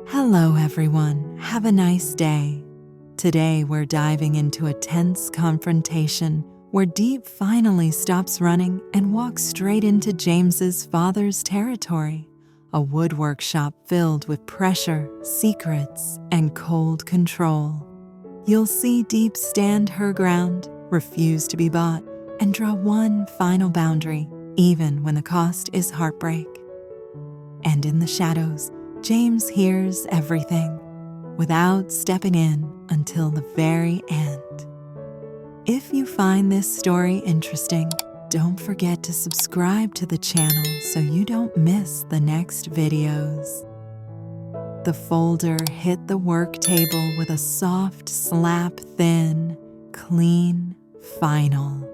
Hello everyone, have a nice day. Today we're diving into a tense confrontation where Diep finally stops running and walks straight into James's father's territory, a wood workshop filled with pressure, secrets, and cold control. You'll see Diep stand her ground, refuse to be bought, and draw one final boundary, even when the cost is heartbreak. And in the shadows, James hears everything, without stepping in until the very end. If you find this story interesting, don't forget to subscribe to the channel so you don't miss the next videos. The folder hit the work table with a soft slap, thin, clean, final.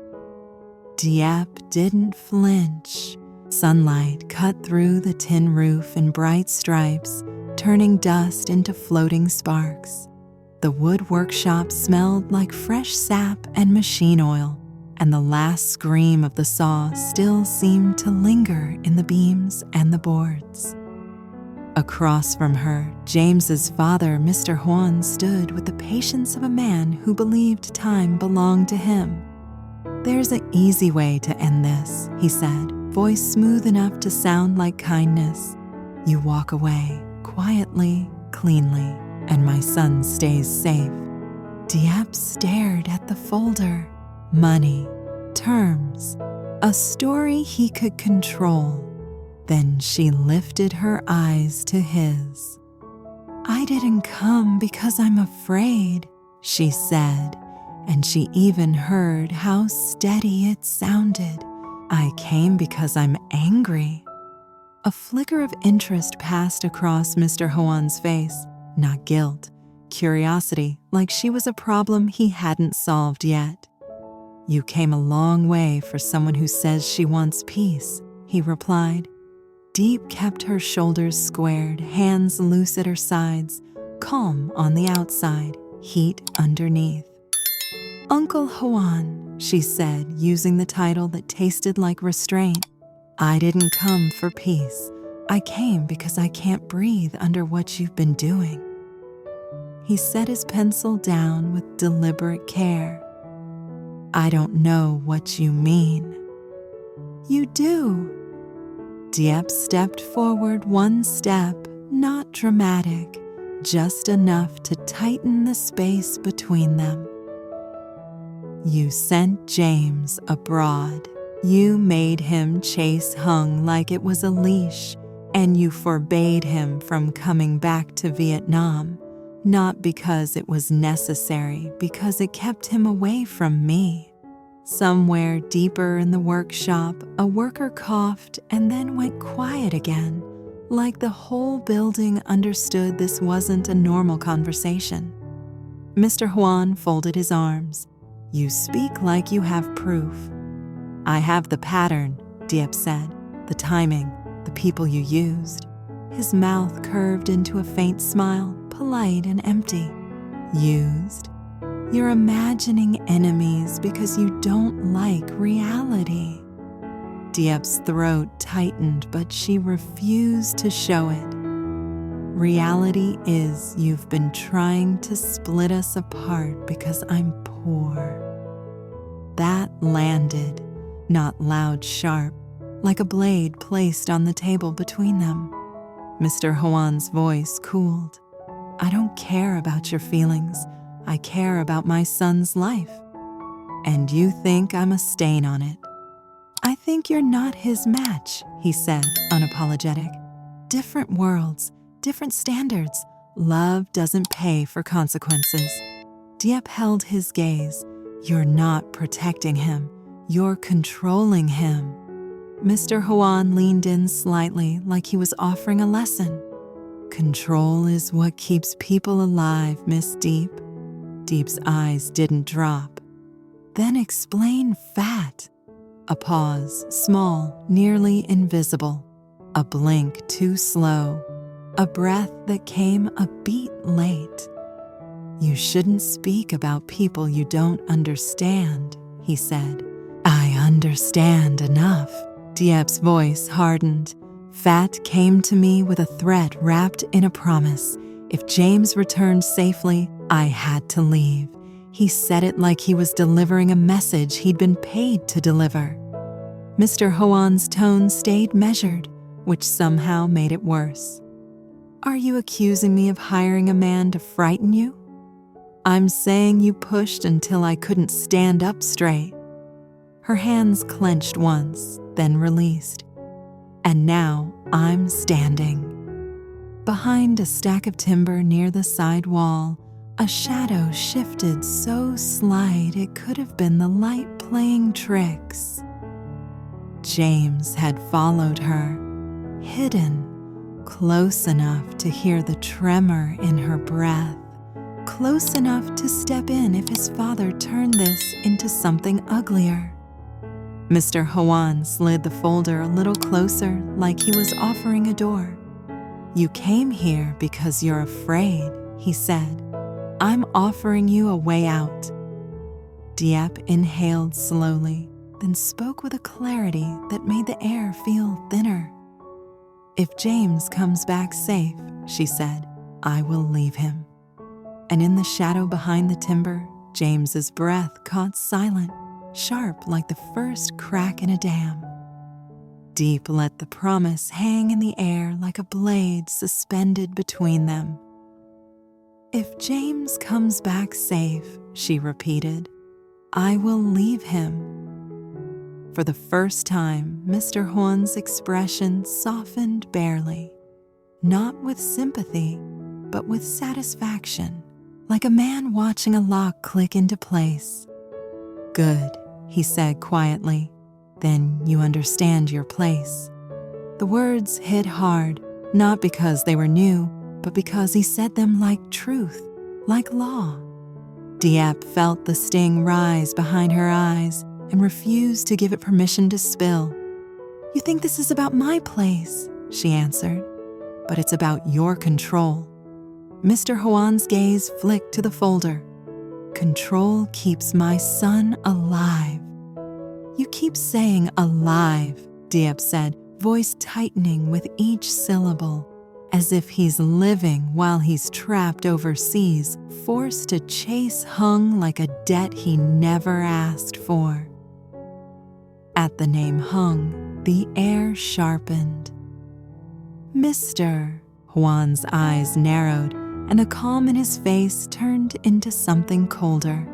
Diep didn't flinch. Sunlight cut through the tin roof in bright stripes, turning dust into floating sparks. The wood workshop smelled like fresh sap and machine oil, and the last scream of the saw still seemed to linger in the beams and the boards. Across from her, James's father, Mr. Huan, stood with the patience of a man who believed time belonged to him. "There's an easy way to end this," he said, voice smooth enough to sound like kindness. "You walk away, quietly, cleanly, and my son stays safe." Diep stared at the folder. Money, terms, a story he could control. Then she lifted her eyes to his. "I didn't come because I'm afraid," she said, and she even heard how steady it sounded. "I came because I'm angry." A flicker of interest passed across Mr. Huan's face, not guilt, curiosity, like she was a problem he hadn't solved yet. "You came a long way for someone who says she wants peace," he replied. Diep kept her shoulders squared, hands loose at her sides, calm on the outside, heat underneath. "Uncle Huan," she said, using the title that tasted like restraint. "I didn't come for peace. I came because I can't breathe under what you've been doing." He set his pencil down with deliberate care. "I don't know what you mean." "You do." Diep stepped forward one step, not dramatic, just enough to tighten the space between them. "You sent James abroad. You made him chase Hung like it was a leash, and you forbade him from coming back to Vietnam, not because it was necessary, because it kept him away from me." Somewhere deeper in the workshop, a worker coughed and then went quiet again, like the whole building understood this wasn't a normal conversation. Mr. Huan folded his arms. "You speak like you have proof." "I have the pattern," Diep said, "the timing, the people you used." His mouth curved into a faint smile, polite and empty. "Used? You're imagining enemies because you don't like reality." Diep's throat tightened, but she refused to show it. "Reality is you've been trying to split us apart because I'm poor." That landed, not loud sharp, like a blade placed on the table between them. Mr. Huan's voice cooled. "I don't care about your feelings. I care about my son's life. And you think I'm a stain on it." "I think you're not his match," he said, unapologetic. "Different worlds, different standards. Love doesn't pay for consequences." Diep held his gaze. "You're not protecting him. You're controlling him." Mr. Huan leaned in slightly, like he was offering a lesson. "Control is what keeps people alive, Miss Diep." Diep's eyes didn't drop. "Then explain fat." A pause, small, nearly invisible. A blink too slow. A breath that came a beat late. "You shouldn't speak about people you don't understand," he said. "I understand enough." Diep's voice hardened. Fat came to me with a threat wrapped in a promise. If James returned safely, I had to leave. He said it like he was delivering a message he'd been paid to deliver. Mr. Hoan's tone stayed measured, which somehow made it worse. Are you accusing me of hiring a man to frighten you? I'm saying you pushed until I couldn't stand up straight. Her hands clenched once, then released. And now I'm standing. Behind a stack of timber near the side wall, a shadow shifted so slight it could have been the light playing tricks. James had followed her, hidden, close enough to hear the tremor in her breath, close enough to step in if his father turned this into something uglier. Mr. Hoan slid the folder a little closer, like he was offering a door. You came here because you're afraid, he said. I'm offering you a way out. Diep inhaled slowly, then spoke with a clarity that made the air feel thinner. If James comes back safe, she said, I will leave him. And in the shadow behind the timber, James's breath caught silent, sharp like the first crack in a dam. Diep let the promise hang in the air like a blade suspended between them. If James comes back safe, she repeated, I will leave him. For the first time, Mr. Hoan's expression softened barely, not with sympathy, but with satisfaction, like a man watching a lock click into place. Good, he said quietly. Then you understand your place. The words hit hard, not because they were new, but because he said them like truth, like law. Diep felt the sting rise behind her eyes and refused to give it permission to spill. You think this is about my place, she answered, but it's about your control. Mr. Hoan's gaze flicked to the folder. Control keeps my son alive. You keep saying alive, Diep said, voice tightening with each syllable, as if he's living while he's trapped overseas, forced to chase Hung like a debt he never asked for. At the name Hung, the air sharpened. Mr. Hoan's eyes narrowed, and the calm in his face turned into something colder.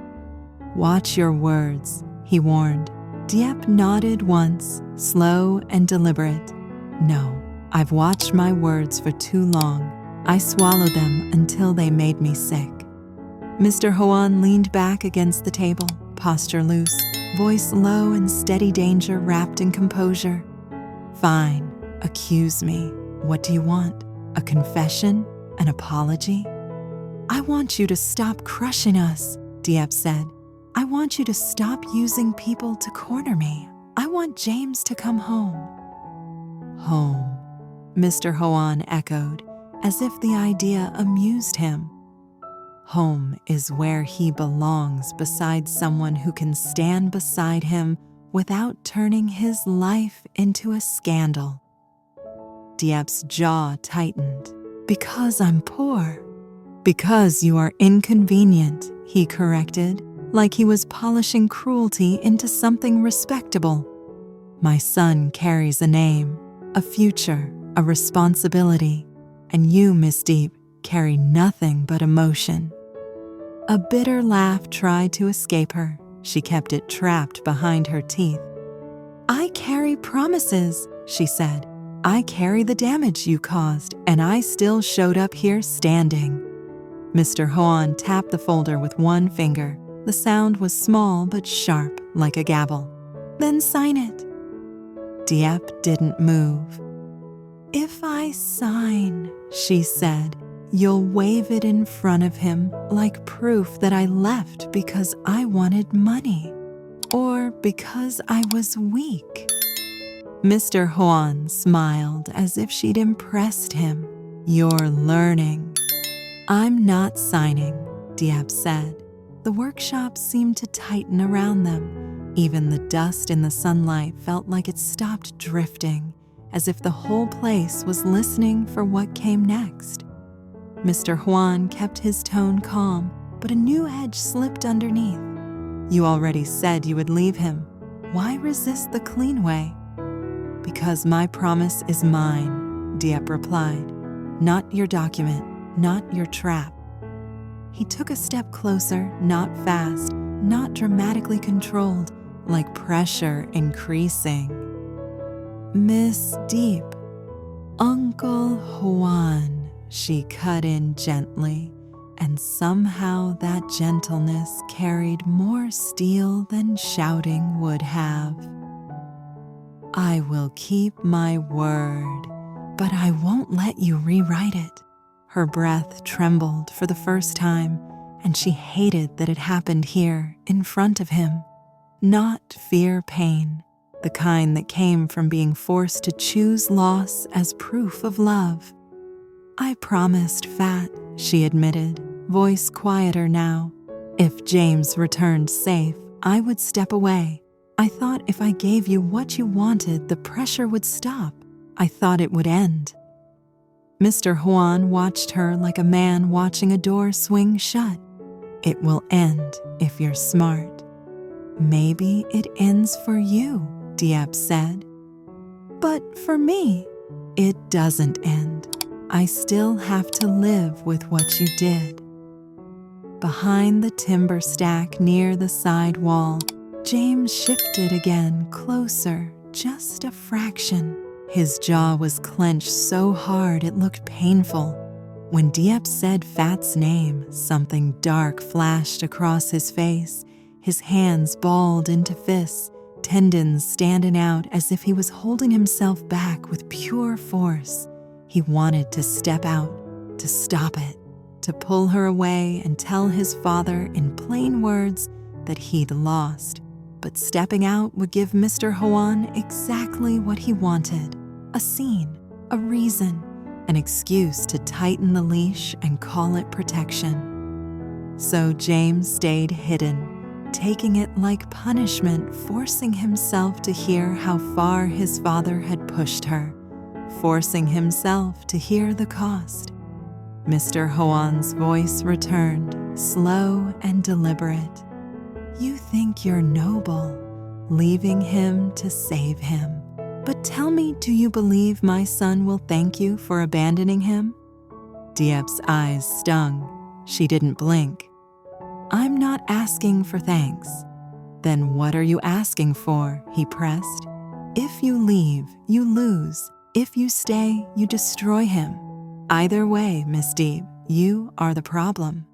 Watch your words, he warned. Diep nodded once, slow and deliberate. No, I've watched my words for too long. I swallowed them until they made me sick. Mr. Hoan leaned back against the table, posture loose, voice low and steady danger wrapped in composure. Fine, accuse me. What do you want? A confession? An apology? I want you to stop crushing us, Diep said. I want you to stop using people to corner me. I want James to come home. Home, Mr. Hoan echoed, as if the idea amused him. Home is where he belongs beside someone who can stand beside him without turning his life into a scandal. Diep's jaw tightened. Because I'm poor. Because you are inconvenient, he corrected, like he was polishing cruelty into something respectable. My son carries a name, a future, a responsibility, and you, Miss Diep, carry nothing but emotion. A bitter laugh tried to escape her. She kept it trapped behind her teeth. I carry promises, she said. I carry the damage you caused, and I still showed up here standing. Mr. Hoan tapped the folder with one finger. The sound was small but sharp, like a gavel. Then sign it. Diep didn't move. If I sign, she said, you'll wave it in front of him like proof that I left because I wanted money, or because I was weak. Mr. Hoan smiled as if she'd impressed him. You're learning. I'm not signing, Diep said. The workshop seemed to tighten around them. Even the dust in the sunlight felt like it stopped drifting, as if the whole place was listening for what came next. Mr. Juan kept his tone calm, but a new edge slipped underneath. "You already said you would leave him. Why resist the clean way?" "Because my promise is mine," Diep replied. "Not your document, not your trap." He took a step closer, not fast, not dramatically controlled, like pressure increasing. "Miss Diep, Uncle Juan," she cut in gently, and somehow that gentleness carried more steel than shouting would have. "I will keep my word, but I won't let you rewrite it." Her breath trembled for the first time, and she hated that it happened here, in front of him. Not fear pain, the kind that came from being forced to choose loss as proof of love. "I promised, Fat," she admitted, voice quieter now. "If James returned safe, I would step away. I thought if I gave you what you wanted, the pressure would stop. I thought it would end." Mr. Juan watched her like a man watching a door swing shut. "It will end if you're smart." "Maybe it ends for you," Diep said. "But for me, it doesn't end. I still have to live with what you did." Behind the timber stack near the side wall, James shifted again, closer, just a fraction. His jaw was clenched so hard it looked painful. When Diep said Fat's name, something dark flashed across his face. His hands balled into fists, tendons standing out as if he was holding himself back with pure force. He wanted to step out, to stop it, to pull her away and tell his father in plain words that he'd lost. But stepping out would give Mr. Juan exactly what he wanted: a scene, a reason, an excuse to tighten the leash and call it protection. So James stayed hidden, taking it like punishment, forcing himself to hear how far his father had pushed her, forcing himself to hear the cost. Mr. Juan's voice returned, slow and deliberate. "You think you're noble, leaving him to save him. But tell me, do you believe my son will thank you for abandoning him?" Diep's eyes stung. She didn't blink. "I'm not asking for thanks." "Then what are you asking for?" he pressed. "If you leave, you lose. If you stay, you destroy him. Either way, Miss Diep, you are the problem."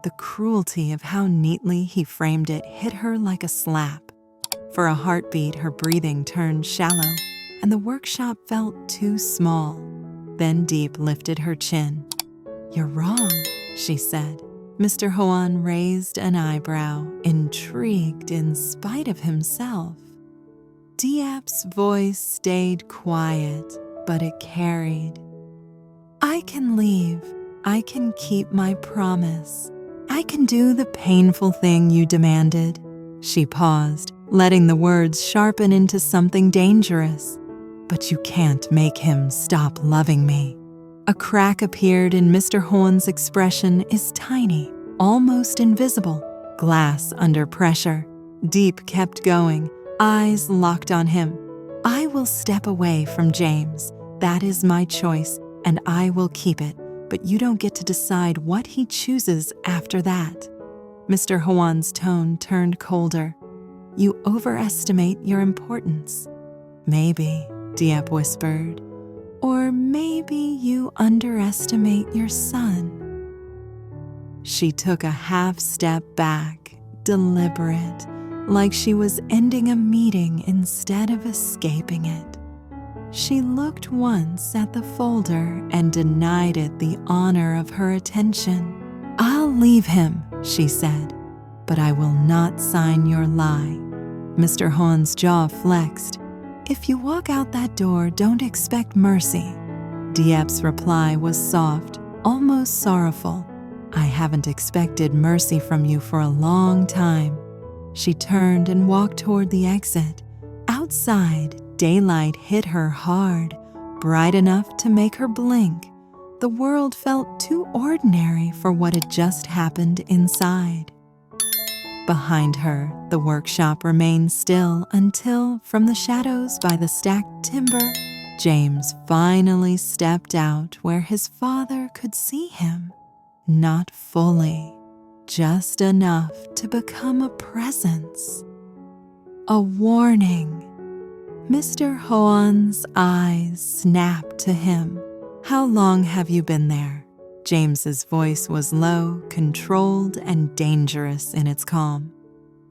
The cruelty of how neatly he framed it hit her like a slap. For a heartbeat, her breathing turned shallow, and the workshop felt too small. Then Diep lifted her chin. "You're wrong," she said. Mr. Juan raised an eyebrow, intrigued in spite of himself. Diep's voice stayed quiet, but it carried. "I can leave. I can keep my promise. I can do the painful thing you demanded." She paused, letting the words sharpen into something dangerous. "But you can't make him stop loving me." A crack appeared in Mr. Juan's expression, is tiny, almost invisible, glass under pressure. Diep kept going, eyes locked on him. "I will step away from James. That is my choice, and I will keep it. But you don't get to decide what he chooses after that." Mr. Juan's tone turned colder. "You overestimate your importance." "Maybe," Diep whispered. "Or maybe you underestimate your son." She took a half step back, deliberate, like she was ending a meeting instead of escaping it. She looked once at the folder and denied it the honor of her attention. "I'll leave him," she said, "but I will not sign your lie." Mr. Juan's jaw flexed. "If you walk out that door, don't expect mercy." Diep's reply was soft, almost sorrowful. "I haven't expected mercy from you for a long time." She turned and walked toward the exit. Outside, Daylight hit her hard, bright enough to make her blink. The world felt too ordinary for what had just happened inside. Behind her, the workshop remained still until, from the shadows by the stacked timber, James finally stepped out where his father could see him. Not fully, just enough to become a presence. A warning. Mr. Hoan's eyes snapped to him. "How long have you been there?" James's voice was low, controlled, and dangerous in its calm.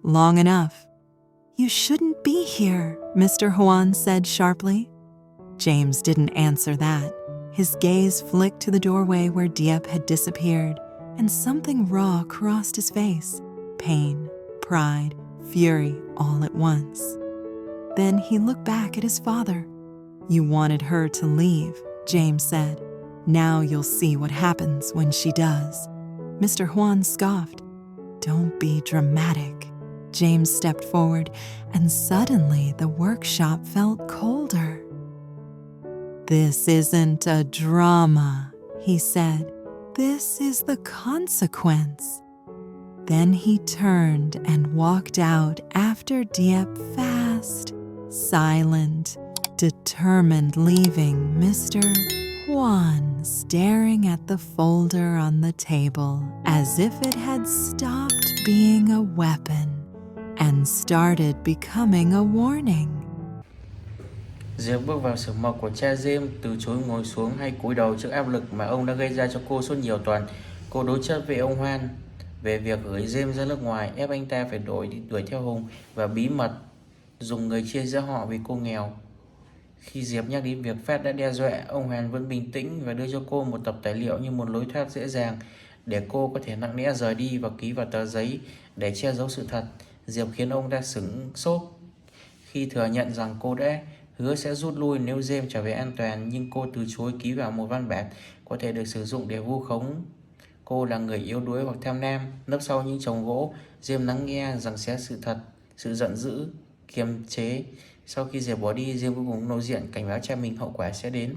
"Long enough." "You shouldn't be here," Mr. Hoan said sharply. James didn't answer that. His gaze flicked to the doorway where Diep had disappeared, and something raw crossed his face. Pain, pride, fury, all at once. Then he looked back at his father. "You wanted her to leave," James said. "Now you'll see what happens when she does." Mr. Hoan scoffed. "Don't be dramatic." James stepped forward, and suddenly the workshop felt colder. "This isn't a drama," he said. "This is the consequence." Then he turned and walked out after Diep, fast, silent, determined, leaving Mr. Hoan staring at the folder on the table as if it had stopped being a weapon and started becoming a warning. Diệp bước vào xưởng mộc của cha James, từ chối ngồi xuống hay cúi đầu trước áp lực mà ông đã gây ra cho cô suốt nhiều tuần. Cô đối chất với ông Hoan về việc gửi James ra nước ngoài, ép anh ta phải đuổi theo Hùng và bí mật dùng người chia giữa họ vì cô nghèo. Khi Diệp nhắc đến việc Phát đã đe dọa, ông Hoan vẫn bình tĩnh và đưa cho cô một tập tài liệu như một lối thoát dễ dàng để cô có thể nặng nẽ rời đi và ký vào tờ giấy để che giấu sự thật. Diệp khiến ông ta sửng sốt khi thừa nhận rằng cô đã hứa sẽ rút lui nếu James trở về an toàn, nhưng cô từ chối ký vào một văn bản có thể được sử dụng để vu khống cô là người yếu đuối hoặc tham lam. Nấp sau những chồng gỗ, James lắng nghe rằng sẽ sự thật, sự giận dữ, kiềm chế. Sau khi Diệp bỏ đi, James cuối cùng lộ diện cảnh báo cha mình hậu quả sẽ đến.